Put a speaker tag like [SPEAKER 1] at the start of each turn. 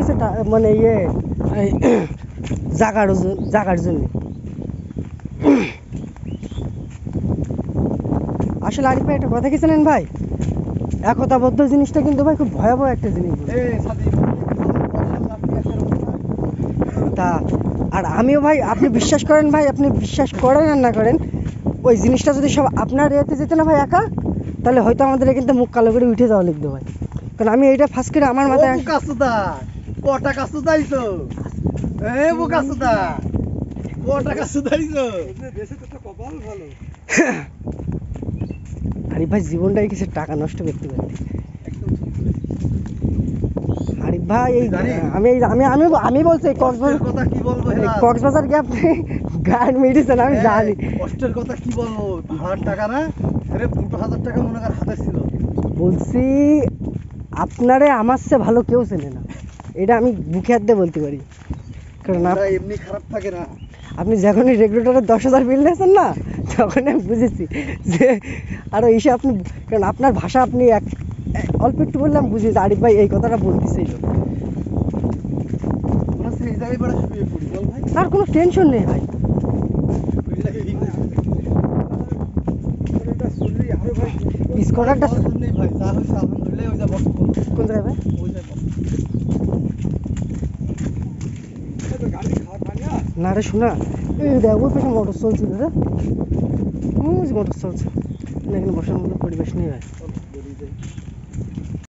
[SPEAKER 1] হয়েছে মানে ইয়ে জাগার জন্য। আসলে আরিফ ভাই একটা কথা কি জানেন ভাই, একতাবদ্ধ জিনিসটা কিন্তু ভাই খুব ভয়াবহ একটা জিনিস। তা আর আমিও ভাই, আপনি বিশ্বাস করেন ভাই, আপনি বিশ্বাস করেন আর না করেন, ওই জিনিসটা যদি সব আপনার এতে যেত না ভাই একা, তাহলে হয়তো আমাদের কিন্তু মুখ কালো করে উঠে যাওয়া লিখতো ভাই। কারণ আমি এইটা ফার্স্ট করে আমার মাথায়
[SPEAKER 2] কটা কাছু দাইছো এ বুকাসুদা কটা কাছু দাইছো দেশে তো কপাল ভালো।
[SPEAKER 1] আরিফ ভাই জীবনটাই কিছু টাকা নষ্ট করতে পারি। আরিফ ভাই এই আমি আমি আমি আমি বলছি
[SPEAKER 2] কষ্টের কথা কি বলবো,
[SPEAKER 1] কক্সবাজার কি আপনি গান মেডিসিন আমি জানি।
[SPEAKER 2] কষ্টের কথা কি বলবো, ভাড়ার টাকা না আরে 2,000 টাকা মনে কর হাতে ছিল।
[SPEAKER 1] বলছি আপনারে আমার চেয়ে ভালো কেউ চেনে না, এটা আমি বুকে হাত দিয়ে বলতে পারি। কারণ
[SPEAKER 2] এমনি খারাপ থাকে না।
[SPEAKER 1] আপনি যখনই রেগুলেটরে 10,000 বিল নিয়েছেন না, তখন আমি বুঝেছি যে আরো এসে আপনি, কারণ আপনার ভাষা আপনি অল্প একটু বললাম বুঝেছি আরিফ ভাই এই কথাটা বলতেছিল। আর কোনো টেনশন নেই ভাই। স্কোয়াডটা কোন জায়গায় ভাই? না রে শোনা, এই দেখ ওই পাশে মোটর চলছিল রে, মোটর চলছে, এখানে বসার মতো পরিবেশ নেই ভাই।